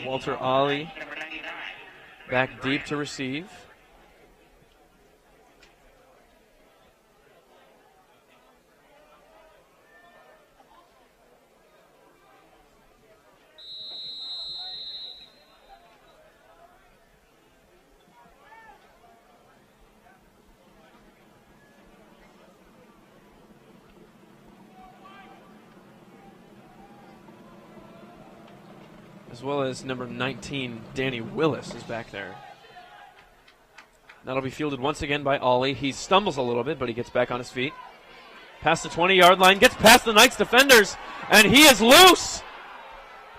Walter Ollie back deep to receive. As well as number 19, Danny Willis, is back there. That'll be fielded once again by Ollie. He stumbles a little bit, but he gets back on his feet. Past the 20-yard line, gets past the Knights defenders, and he is loose!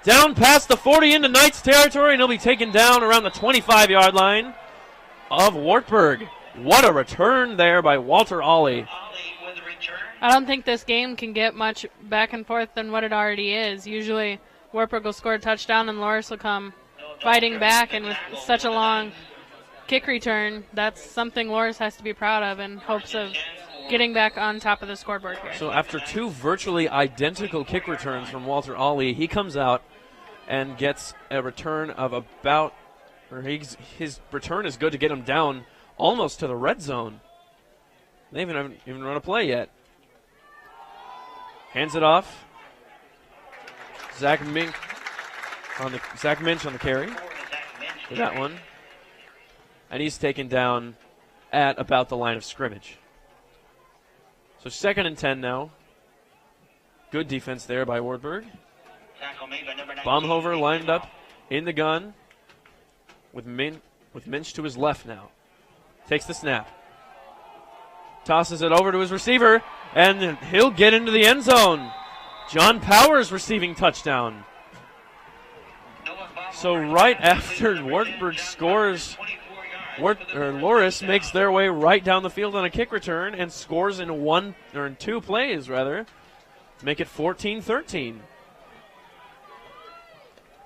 Down past the 40 into Knights territory, and he'll be taken down around the 25-yard line of Wartburg. What a return there by Walter Ollie. I don't think this game can get much back and forth than what it already is. Usually Wartburg will score a touchdown and Loras will come fighting back, and with such a long kick return, that's something Loras has to be proud of in hopes of getting back on top of the scoreboard here. So after two virtually identical kick returns from Walter Ollie, he comes out and gets a return of about, or his return is good to get him down almost to the red zone. They haven't even run a play yet. Hands it off. Zach Minch on the carry for that one. And he's taken down at about the line of scrimmage. So 2nd and 10 now. Good defense there by Wartburg. Baumhover lined up in the gun with Minch to his left now. Takes the snap. Tosses it over to his receiver, and he'll get into the end zone. John Powers receiving touchdown. So right after Wartburg scores, Loras makes their way right down the field on a kick return and scores in two plays, rather. Make it 14-13.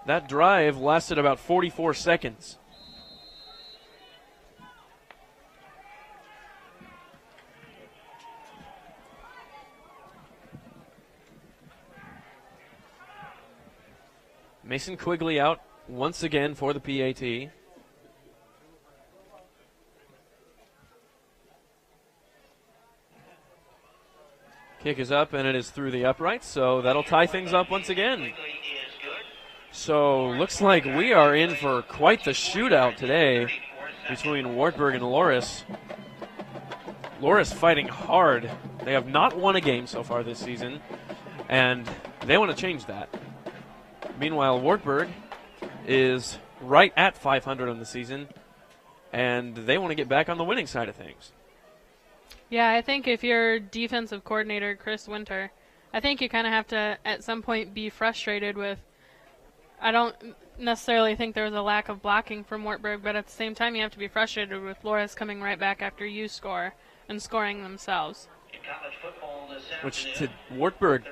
That drive lasted about 44 seconds. Mason Quigley out once again for the PAT. Kick is up, and it is through the uprights, so that'll tie things up once again. So looks like we are in for quite the shootout today between Wartburg and Loras. Loras fighting hard. They have not won a game so far this season, and they want to change that. Meanwhile, Wartburg is right at 500 on the season, and they want to get back on the winning side of things. Yeah, I think if you're defensive coordinator Chris Winter, I think you kind of have to at some point be frustrated with, I don't necessarily think there was a lack of blocking from Wartburg, but at the same time you have to be frustrated with Loras coming right back after you score and scoring themselves. Which to Wartburg's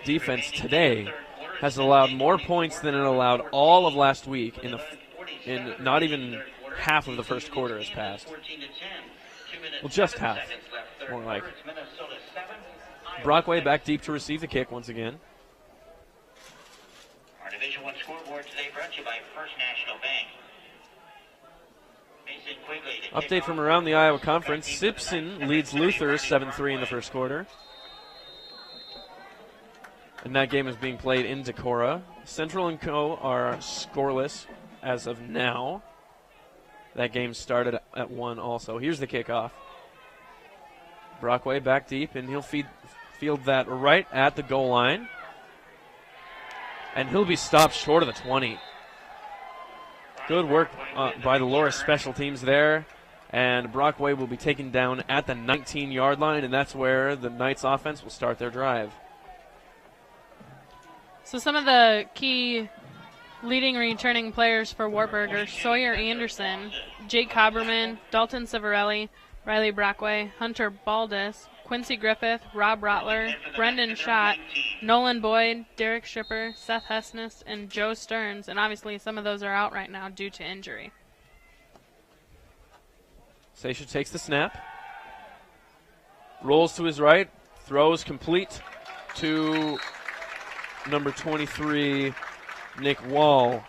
defense today has allowed more points than it allowed all of last week in not even half of the first quarter has passed. Well, just half, more like. Brockway back deep to receive the kick once again. Our Division I scoreboard today brought to you by First National Bank. Mason Quigley. Update from around the Iowa Conference. Simpson leads Luther 7-3 in the first quarter. And that game is being played in Decorah. Central and Co. are scoreless as of now. That game started at 1 also. Here's the kickoff. Brockway back deep, and he'll field that right at the goal line. And he'll be stopped short of the 20. Good work by the Loras special teams there. And Brockway will be taken down at the 19-yard line, and that's where the Knights offense will start their drive. So some of the key leading returning players for Wartburg are Sawyer Anderson, Jake Coberman, Dalton Civarelli, Riley Brockway, Hunter Baldus, Quincy Griffith, Rob Rotler, Brendan Schott, Nolan Boyd, Derek Schipper, Seth Hessness, and Joe Stearns. And obviously some of those are out right now due to injury. Sasha takes the snap. Rolls to his right. Throws complete to number 23, Nick Wall.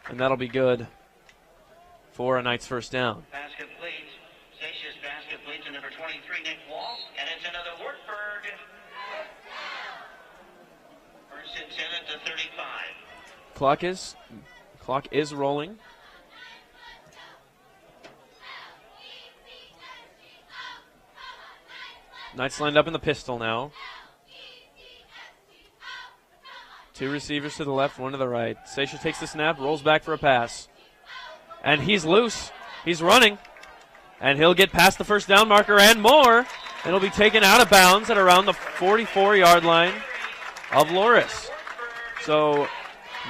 And that'll be good for a Knights first down. Basket leads. Stacia's basket leads to number 23, Nick Wall. And it's another Wartburg. First and 10 at the 35. Clock is rolling. Knights lined up in the pistol now. Two receivers to the left, one to the right. Stacia takes the snap, rolls back for a pass. And he's loose. He's running. And he'll get past the first down marker and more. It'll be taken out of bounds at around the 44-yard line of Loras. So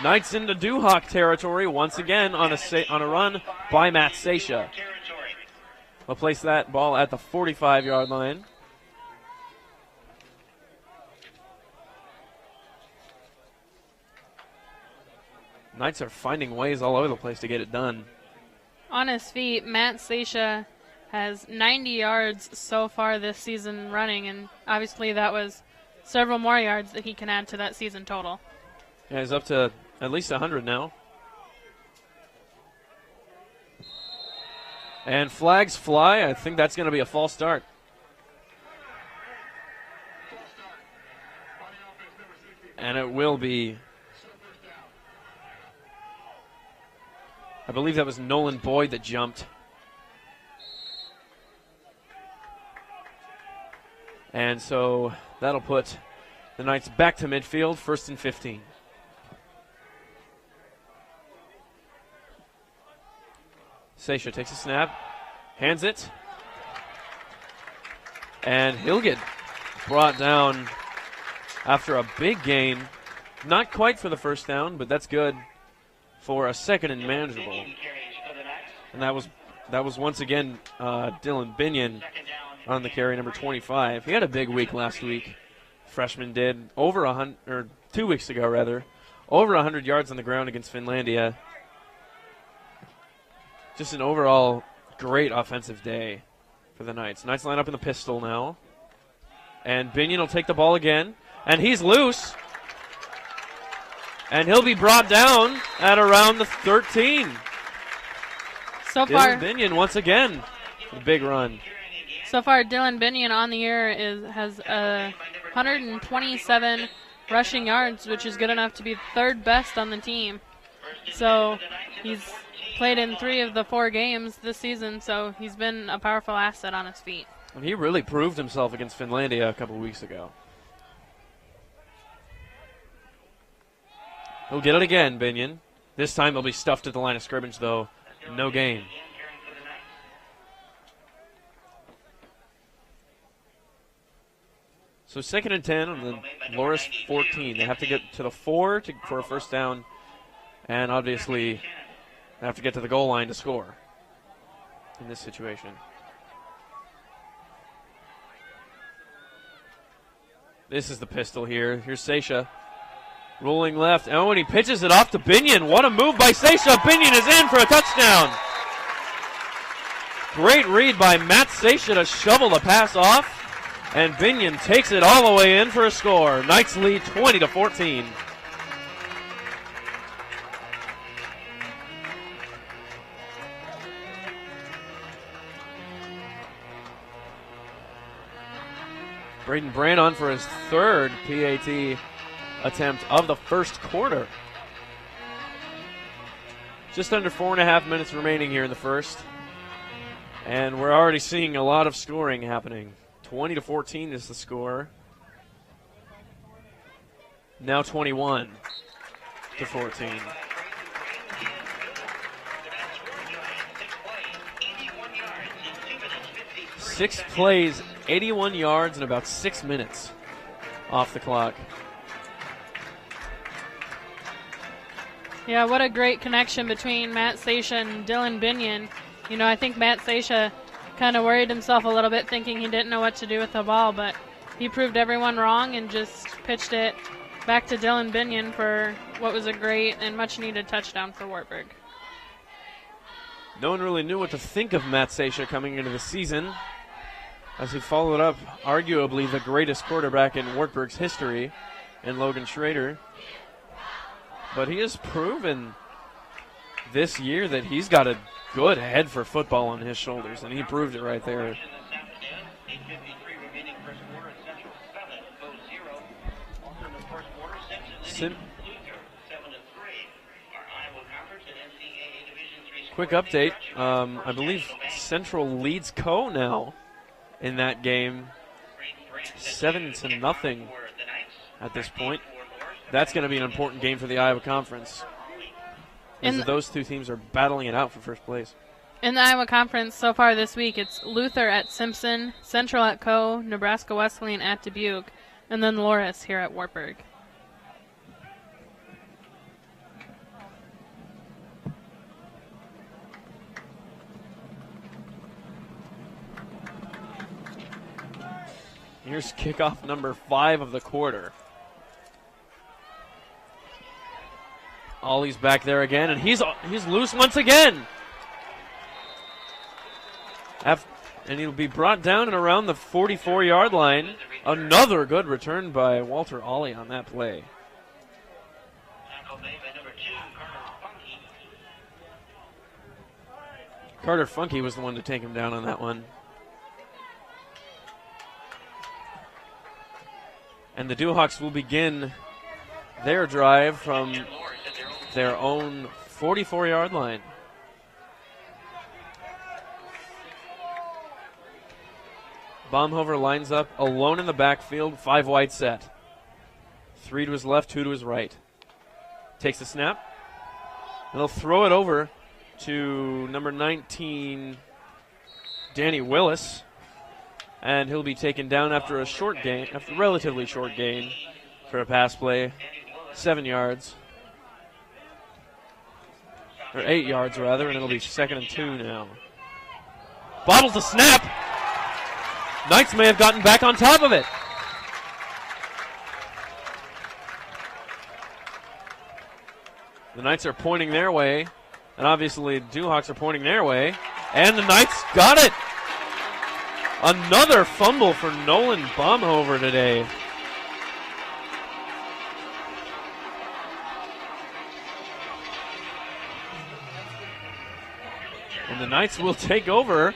Knights into Duhawk territory once again on a run by Matt Stacia. We'll place that ball at the 45-yard line. Knights are finding ways all over the place to get it done. On his feet, Matt Stacia has 90 yards so far this season running, and obviously that was several more yards that he can add to that season total. Yeah, he's up to at least 100 now. And flags fly. I think that's going to be a false start. And it will be. I believe that was Nolan Boyd that jumped. And so that'll put the Knights back to midfield, 1st and 15. Stacia takes a snap, hands it, and he'll get brought down after a big gain. Not quite for the first down, but that's good for a second and manageable. And that was once again Dylan Binion on the carry, number 25. He had a big week last week. Freshman did over 100, or 2 weeks ago rather, over 100 yards on the ground against Finlandia. Just an overall great offensive day for the Knights. Knights line up in the pistol now. And Binion will take the ball again. And he's loose. And he'll be brought down at around the 13. So far, Dylan Binion once again, a big run. So far, Dylan Binion on the year has 127 rushing yards, which is good enough to be third best on the team. So he's played in 3 of the 4 games this season, so he's been a powerful asset on his feet. And he really proved himself against Finlandia a couple weeks ago. He'll get it again, Binion. This time he'll be stuffed at the line of scrimmage, though. No gain. So 2nd and 10 on the Loras 14. They have to get to the 4 for a first down, and obviously they have to get to the goal line to score in this situation. This is the pistol here. Here's Stacia. Rolling left. Oh, and he pitches it off to Binion. What a move by Stacia. Binion is in for a touchdown. Great read by Matt Stacia to shovel the pass off. And Binion takes it all the way in for a score. Knights lead 20-14. Braden Brand on for his 3rd PAT attempt of the first quarter. Just under 4.5 minutes remaining here in the first. And we're already seeing a lot of scoring happening. 20-14 is the score. Now 21-14. 6 plays, 81 yards in about 6 minutes off the clock. Yeah, what a great connection between Matt Stacia and Dylan Binion. You know, I think Matt Stacia kind of worried himself a little bit thinking he didn't know what to do with the ball, but he proved everyone wrong and just pitched it back to Dylan Binion for what was a great and much-needed touchdown for Wartburg. No one really knew what to think of Matt Stacia coming into the season, as he followed up arguably the greatest quarterback in Wartburg's history and Logan Schrader. But he has proven this year that he's got a good head for football on his shoulders, and he proved it right there. Quick update. I believe Central leads Co now in that game, 7-0 at this point. That's going to be an important game for the Iowa Conference, as those two teams are battling it out for first place. In the Iowa Conference so far this week, it's Luther at Simpson, Central at Co, Nebraska Wesleyan at Dubuque, and then Loras here at Wartburg. Here's kickoff number 5 of the quarter. Ollie's back there again, and he's loose once again. And he'll be brought down and around the 44-yard line. Another good return by Walter Ollie on that play. Carter Funky was the one to take him down on that one. And the Duhawks will begin their drive from their own 44-yard line. Baumhover lines up alone in the backfield, 5 wide set. 3 to his left, 2 to his right. Takes the snap. And he'll throw it over to number 19, Danny Willis. And he'll be taken down after a short gain, after a relatively short gain for a pass play. 7 yards. Or 8 yards, rather, and it'll be 2nd and 2 now. Bobbles the snap. Knights may have gotten back on top of it. The Knights are pointing their way, and obviously Duhawks are pointing their way, and the Knights got it. Another fumble for Nolan Baumhover today. And the Knights will take over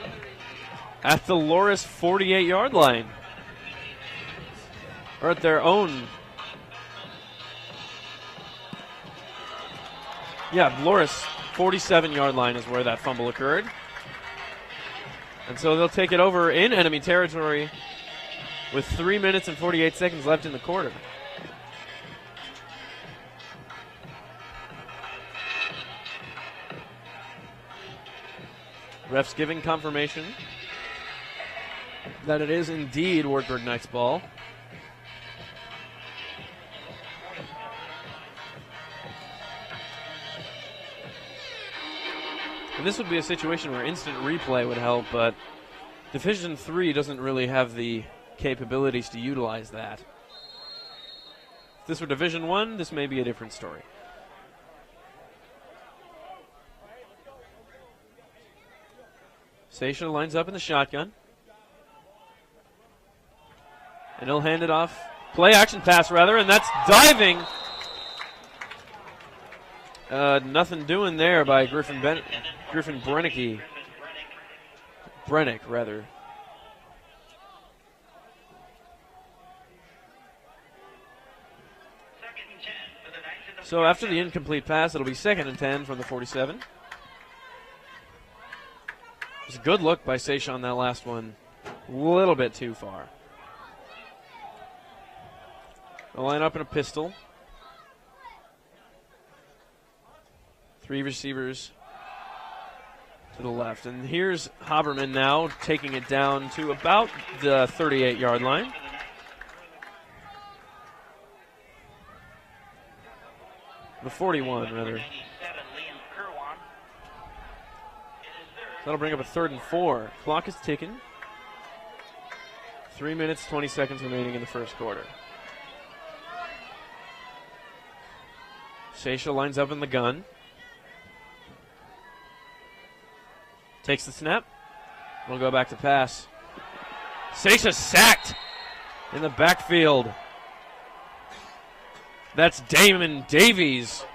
at the Loras 48-yard line. Or at their own. Yeah, Loras 47-yard line is where that fumble occurred. And so they'll take it over in enemy territory with 3 minutes and 48 seconds left in the quarter. Refs giving confirmation that it is indeed Wartburg Knights ball. And this would be a situation where instant replay would help, but Division III doesn't really have the capabilities to utilize that. If this were Division I, this may be a different story. Seisha lines up in the shotgun. And he'll hand it off. Play action pass, rather, and that's diving. Nothing doing there by Griffin Brennick. Brennick, rather. So after the incomplete pass, it'll be 2nd and 10 from the 47. It was a good look by Seisha on that last one. A little bit too far. They'll line up in a pistol. 3 receivers to the left. And here's Haberman now taking it down to about the 38-yard line. The 41, rather. That'll bring up a 3rd and 4. Clock is ticking. 3 minutes, 20 seconds remaining in the first quarter. Seisha lines up in the gun. Takes the snap. We'll go back to pass. Seisha sacked in the backfield. That's Damon Davies